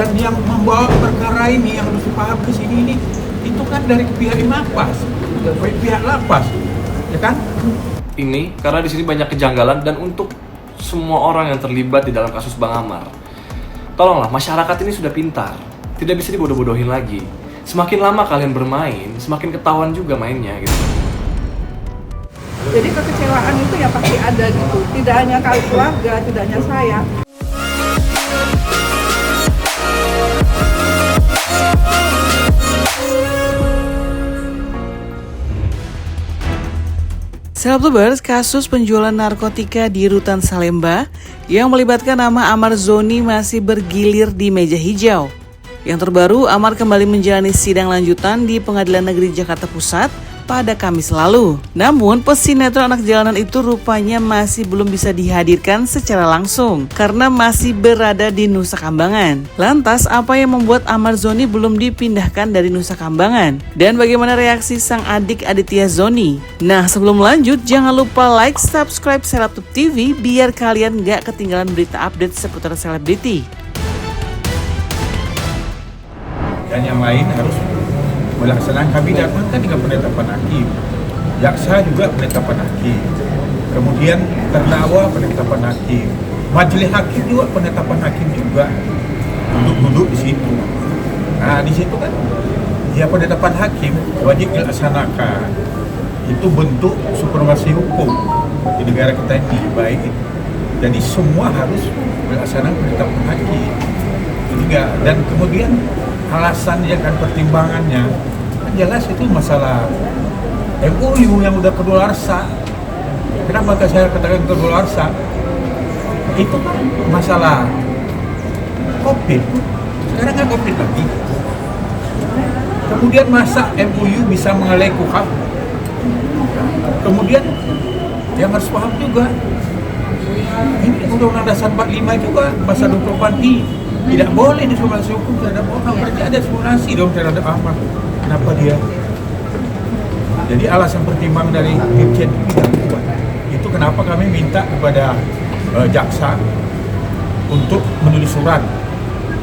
Dan yang membawa perkara ini yang harus dipaham ke sini ini itu kan dari pihak lapas, dari pihak lapas, ya kan? Ini karena di sini banyak kejanggalan dan untuk semua orang yang terlibat di dalam kasus Bang Amar. Tolonglah, masyarakat ini sudah pintar, tidak bisa dibodoh-bodohin lagi. Semakin lama kalian bermain, semakin ketahuan juga mainnya gitu. Jadi kekecewaan itu ya pasti ada gitu. Tidak hanya keluarga, tidak hanya saya. Selebtubers, kasus penjualan narkotika di Rutan Salemba yang melibatkan nama Amar Zoni masih bergilir di meja hijau. Yang terbaru, Amar kembali menjalani sidang lanjutan di Pengadilan Negeri Jakarta Pusat pada Kamis lalu. Namun, pesinetron anak jalanan itu rupanya masih belum bisa dihadirkan secara langsung karena masih berada di Nusa Kambangan. Lantas, apa yang membuat Amar Zoni belum dipindahkan dari Nusa Kambangan? Dan bagaimana reaksi sang adik Aditya Zoni? Nah, sebelum lanjut, jangan lupa like, subscribe Selebtub TV biar kalian gak ketinggalan berita update seputar selebriti. Dan yang lain harus melaksanakan, kami datangkan dengan penetapan hakim, jaksa juga penetapan hakim, kemudian terdakwa penetapan hakim, majelis hakim juga penetapan hakim juga duduk di situ. Nah di situ kan ya penetapan hakim wajib dilaksanakan. Itu bentuk supremasi hukum di negara kita ini baik itu. Jadi semua harus melaksanakan penetapan hakim. Ketiga, dan kemudian alasan ya kan pertimbangannya kan jelas itu masalah MOU yang udah kedaluarsa. Kenapa saya katakan kedaluarsa? Itu kan masalah COVID. Sekarang kan COVID lagi. Kemudian masa MOU bisa mengalai KUHP. Kemudian yang harus paham juga ini Undang-Undang Dasar 45 juga pasal 24I tidak boleh diskriminasi hukum terhadap orang. Berarti ada diskriminasi dong terhadap Amar. Kenapa dia? Jadi alasan pertimbangan dari Dirjen itu tidak kuat. Itu kenapa kami minta kepada jaksa untuk menulis surat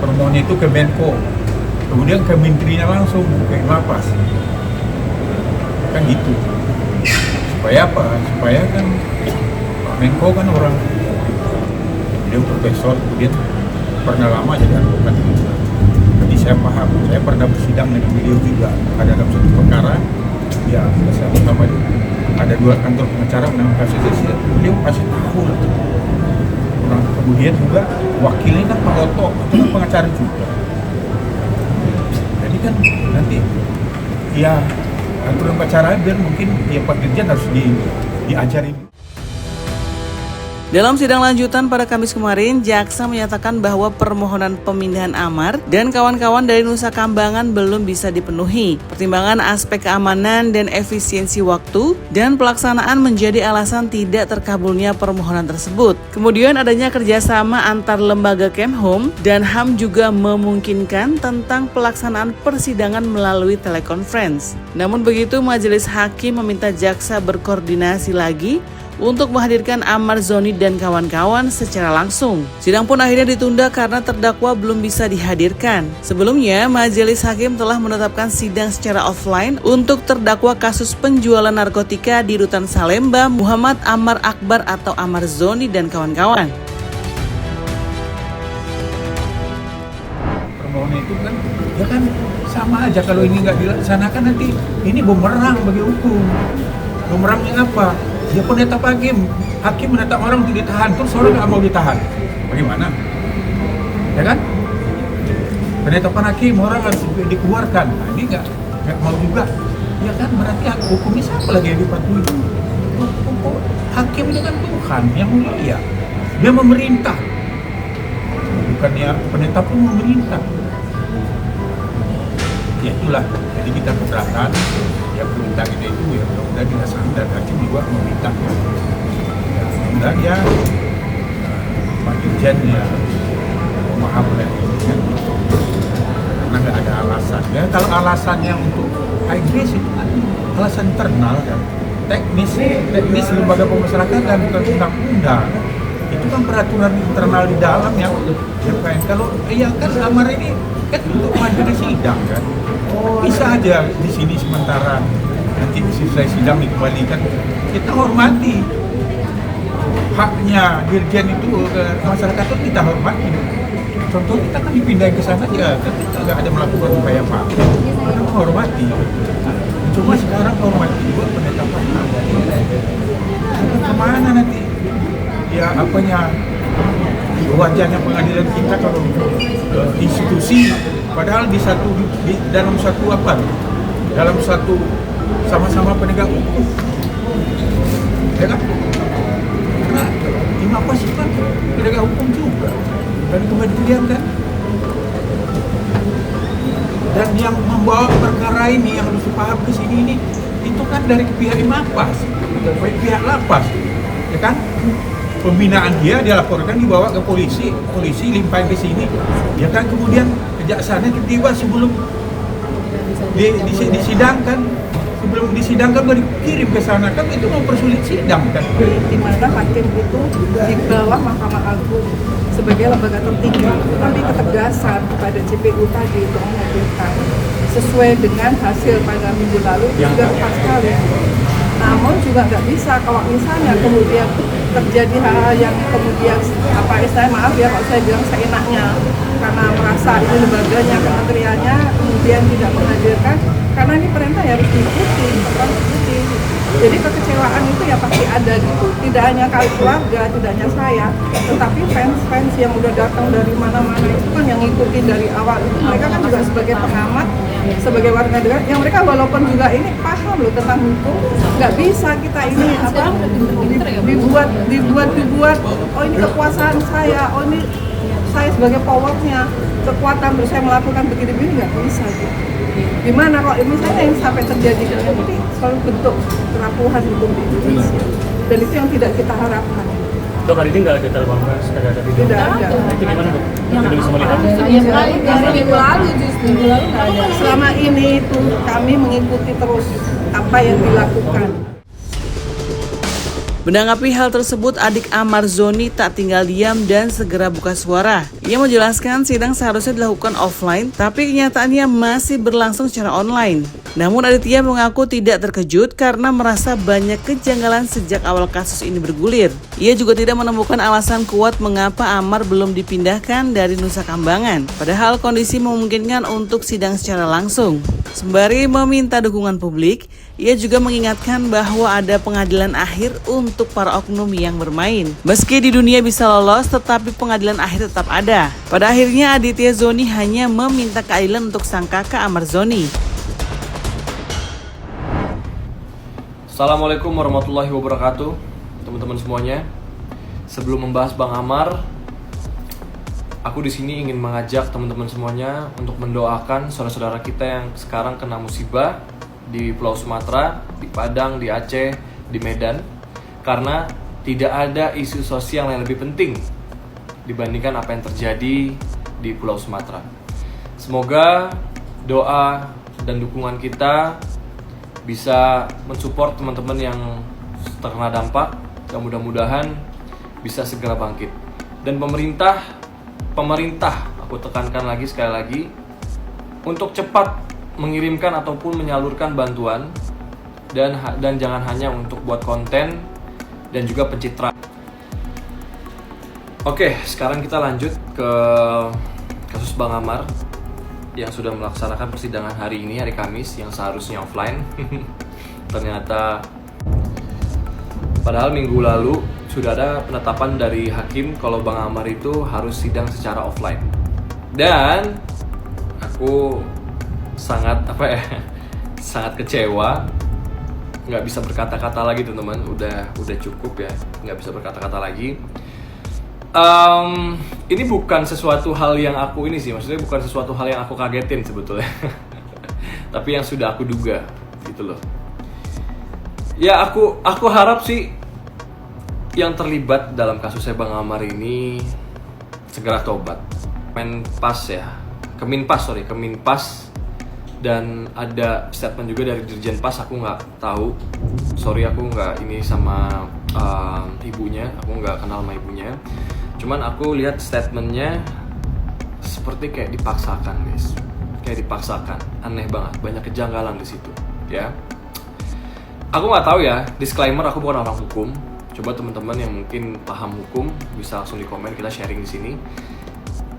permohonan itu ke Menko, kemudian ke menterinya langsung ke lapas. Kan gitu. Supaya apa? Supaya kan Pak Menko kan orang dia profesor, kemudian pernah lama jadi advokat juga. Jadi saya paham, saya pernah bersidang dengan beliau juga. Ada dalam satu perkara, ya saya pertama itu ada 2 kantor pengacara menangani kasus itu, beliau pasti tahu lah. Nah, kemudian juga wakilnya kan Pak Oto, itu kan pengacara juga. Jadi kan nanti ya aturan pengacara biar mungkin ya Pak Dirjen harus diajarin. Dalam sidang lanjutan pada Kamis kemarin, jaksa menyatakan bahwa permohonan pemindahan Amar dan kawan-kawan dari Nusa Kambangan belum bisa dipenuhi. Pertimbangan aspek keamanan dan efisiensi waktu dan pelaksanaan menjadi alasan tidak terkabulnya permohonan tersebut. Kemudian adanya kerjasama antar lembaga Kemhum dan HAM juga memungkinkan tentang pelaksanaan persidangan melalui telekonferensi. Namun begitu, majelis hakim meminta jaksa berkoordinasi lagi untuk menghadirkan Amar Zoni dan kawan-kawan secara langsung. Sidang pun akhirnya ditunda karena terdakwa belum bisa dihadirkan. Sebelumnya, majelis hakim telah menetapkan sidang secara offline untuk terdakwa kasus penjualan narkotika di Rutan Salemba, Muhammad Amar Akbar atau Amar Zoni dan kawan-kawan. Permohonan itu kan, ya kan sama aja kalau ini nggak dilaksanakan nanti ini bumerang bagi hukum. Bumerangnya apa? Ya penetap hakim menetap orang untuk ditahan, terus orang nggak mau ditahan, bagaimana? Ya kan? Penetapan hakim orang harus dikeluarkan, nah, ini nggak mau juga, ya kan? Berarti hukumnya siapa lagi yang dipatuhi? Hakim itu kan Tuhan yang mulia, dia memerintah, bukannya penetap pun memerintah. Ya itulah, jadi kita keberatan. Yang perintah kita itu ya mudah-mudahan dilaksanakan dan hakim juga meminta ya mudah-mudahan ya Pak Dirjen ya maaf ya karena nggak ada alasan ya. Kalau alasannya untuk IGS itu kan alasan internal kan, teknis lembaga pemasyarakatan dan bukan undang-undang. Itu kan peraturan internal di dalam yang kalau ya kan amar ini kan untuk maju di sidang kan. Bisa aja di sini sementara, nanti selesai sidang dikembalikan. Kita hormati haknya dirjen itu ke masyarakat, itu kita hormati. Contoh kita kan dipindahin ke sana aja, kan kita nggak ada melakukan upaya apa. Kita menghormati. Cuma sekarang hormati juga penetapan hak. Kemana nanti? Ya apanya wajahnya pengadilan kita kalau institusi, padahal dalam satu sama-sama penegak hukum, ya kan? Karena lima pasukan penegak hukum juga dan kemudian kan, dan yang membawa perkara ini yang harus dipaham ke sini ini itu kan dari pihak Imapas, dari pihak lapas, ya kan? Pembinaan dia laporkan, dibawa ke polisi limpahin ke sini, ya kan? Kemudian kejaksaannya tiba-tiba sebelum disidangkan baru dikirim ke sana, kan itu mempersulit sidang kan? Di mana hakim itu di bawah Mahkamah Agung sebagai lembaga tertinggi, tapi ketegasan kepada CPU tadi untuk menghadirkan sesuai dengan hasil pada minggu lalu juga tepat sekali. Namun juga nggak bisa kalau misalnya kemudian terjadi hal-hal yang kemudian maaf ya kalau saya bilang seenaknya, karena merasa ini lembaganya, kementeriannya kemudian tidak menghadirkan, karena ini perintah ya harus diikuti. Jadi kekecewaan itu ya pasti ada gitu. Tidak hanya keluarga, tidak hanya saya, tetapi fans yang udah datang dari mana-mana itu kan yang ngikutin dari awal itu, mereka kan juga sebagai pengamat, sebagai warga negara yang mereka walaupun juga ini paham loh tentang hukum, nggak bisa kita ini dibuat oh ini kekuasaan saya, oh ini saya sebagai powernya, kekuatan terus saya melakukan begini-begini, nggak bisa gitu. Gimana kalau misalnya yang sampai terjadi dengan ini selalu bentuk kerapuhan hukum di Indonesia, dan itu yang tidak kita harapkan. Dok, hari ini nggak ada telepon press, nggak ada video. Tidak ada. Itu gimana dok? Tidak bisa melihat. Minggu lalu nggak ada. Selama ini itu kami mengikuti terus apa yang dilakukan. Menanggapi hal tersebut, adik Amar Zoni tak tinggal diam dan segera buka suara. Ia menjelaskan sidang seharusnya dilakukan offline, tapi kenyataannya masih berlangsung secara online. Namun Aditya mengaku tidak terkejut karena merasa banyak kejanggalan sejak awal kasus ini bergulir. Ia juga tidak menemukan alasan kuat mengapa Amar belum dipindahkan dari Nusa Kambangan, padahal kondisi memungkinkan untuk sidang secara langsung. Sembari meminta dukungan publik, ia juga mengingatkan bahwa ada pengadilan akhir untuk para oknum yang bermain. Meski di dunia bisa lolos, tetapi pengadilan akhir tetap ada. Pada akhirnya Aditya Zoni hanya meminta keadilan untuk sang kakak Amar Zoni. Assalamualaikum warahmatullahi wabarakatuh, teman-teman semuanya. Sebelum membahas Bang Amar, aku di sini ingin mengajak teman-teman semuanya untuk mendoakan saudara-saudara kita yang sekarang kena musibah di Pulau Sumatera, di Padang, di Aceh, di Medan, karena tidak ada isu sosial yang lebih penting dibandingkan apa yang terjadi di Pulau Sumatera. Semoga doa dan dukungan kita bisa mensupport teman-teman yang terkena dampak, dan mudah-mudahan bisa segera bangkit. Dan pemerintah, aku tekankan lagi sekali lagi, untuk cepat mengirimkan ataupun menyalurkan bantuan, dan jangan hanya untuk buat konten dan juga pencitraan. Oke, sekarang kita lanjut ke kasus Bang Amar yang sudah melaksanakan persidangan hari ini, hari Kamis, yang seharusnya offline. Ternyata padahal minggu lalu sudah ada penetapan dari hakim kalau Bang Amar itu harus sidang secara offline. Dan aku sangat sangat kecewa, nggak bisa berkata-kata lagi teman-teman, udah cukup ya, nggak bisa berkata-kata lagi. Ini bukan sesuatu hal yang aku maksudnya bukan sesuatu hal yang aku kagetin sebetulnya. Tapi yang sudah aku duga gitu loh. Ya aku harap sih yang terlibat dalam kasusnya Bang Amar ini segera tobat. Keminpas, dan ada statement juga dari Dirjen Pas, aku nggak tahu, sorry aku nggak ini sama ibunya, aku nggak kenal sama ibunya. Cuman aku lihat statementnya seperti kayak dipaksakan guys, kayak dipaksakan, aneh banget, banyak kejanggalan di situ ya. Aku nggak tahu ya, disclaimer aku bukan orang hukum. Coba teman-teman yang mungkin paham hukum bisa langsung di komen, kita sharing di sini.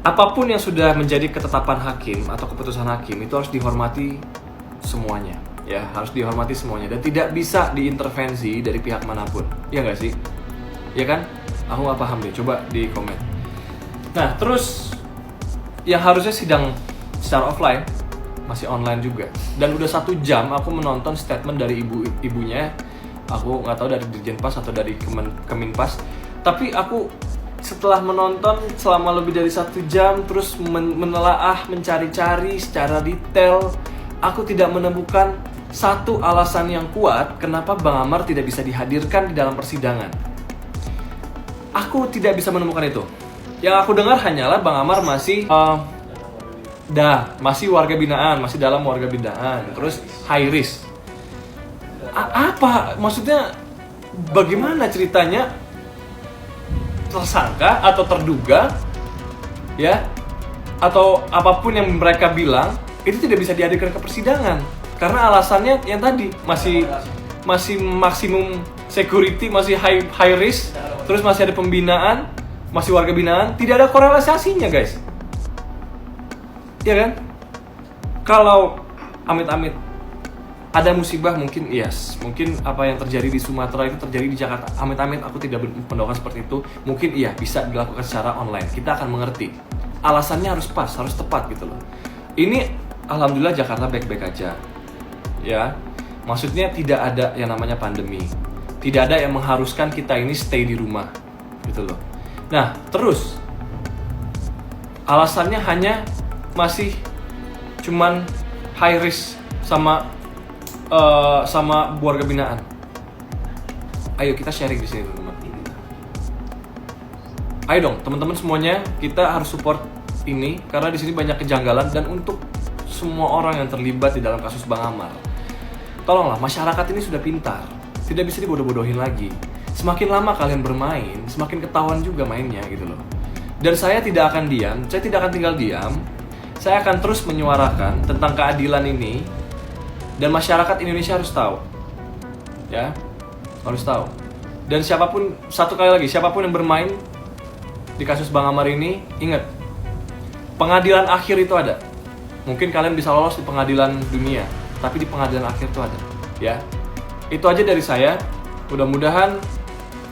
Apapun yang sudah menjadi ketetapan hakim atau keputusan hakim itu harus dihormati semuanya, ya harus dihormati semuanya dan tidak bisa diintervensi dari pihak manapun, ya nggak sih? Ya kan? Aku nggak paham deh, coba di komen. Nah terus yang harusnya sidang secara offline masih online juga dan udah 1 jam aku menonton statement dari ibunya. Aku nggak tahu dari Dirjen Pas atau dari Keminpas, tapi aku setelah menonton selama lebih dari 1 jam terus menelaah, mencari-cari secara detail, aku tidak menemukan satu alasan yang kuat kenapa Bang Amar tidak bisa dihadirkan di dalam persidangan. Aku tidak bisa menemukan itu. Yang aku dengar hanyalah Bang Amar masih masih warga binaan, masih dalam warga binaan, terus high risk. Apa maksudnya, bagaimana ceritanya tersangka atau terduga ya atau apapun yang mereka bilang itu tidak bisa dihadirkan ke persidangan karena alasannya yang tadi masih maksimum security, masih high risk, terus masih ada pembinaan, masih warga binaan, tidak ada korelasinya guys, ya kan? Kalau amit-amit ada musibah mungkin yes, mungkin apa yang terjadi di Sumatera itu terjadi di Jakarta, amit-amit aku tidak mendoakan seperti itu, mungkin iya bisa dilakukan secara online, kita akan mengerti alasannya harus pas, harus tepat gitu loh. Ini alhamdulillah Jakarta baik-baik aja ya, maksudnya tidak ada yang namanya pandemi, tidak ada yang mengharuskan kita ini stay di rumah gitu loh. Nah terus alasannya hanya masih cuman high risk sama warga binaan. Ayo kita sharing di sini teman-teman. Ayo dong teman-teman semuanya, kita harus support ini karena di sini banyak kejanggalan dan untuk semua orang yang terlibat di dalam kasus Bang Amar. Tolonglah, masyarakat ini sudah pintar, tidak bisa dibodoh-bodohin lagi. Semakin lama kalian bermain, semakin ketahuan juga mainnya gitu loh. Dan saya tidak akan diam, saya tidak akan tinggal diam. Saya akan terus menyuarakan tentang keadilan ini. Dan masyarakat Indonesia harus tahu, ya, harus tahu. Dan siapapun, satu kali lagi, siapapun yang bermain di kasus Bang Amar ini, ingat, pengadilan akhir itu ada. Mungkin kalian bisa lolos di pengadilan dunia, tapi di pengadilan akhir itu ada, ya. Itu aja dari saya. Mudah-mudahan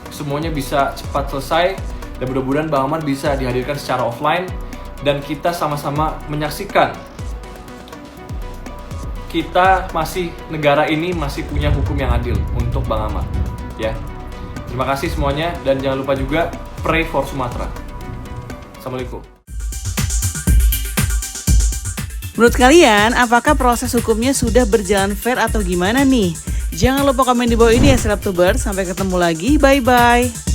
semuanya bisa cepat selesai dan mudah-mudahan Bang Amar bisa dihadirkan secara offline dan kita sama-sama menyaksikan. Kita masih, negara ini masih punya hukum yang adil untuk Bang Amar, ya. Terima kasih semuanya dan jangan lupa juga pray for Sumatera. Assalamualaikum. Menurut kalian, apakah proses hukumnya sudah berjalan fair atau gimana nih? Jangan lupa komen di bawah ini ya Selebtubers. Sampai ketemu lagi, bye-bye.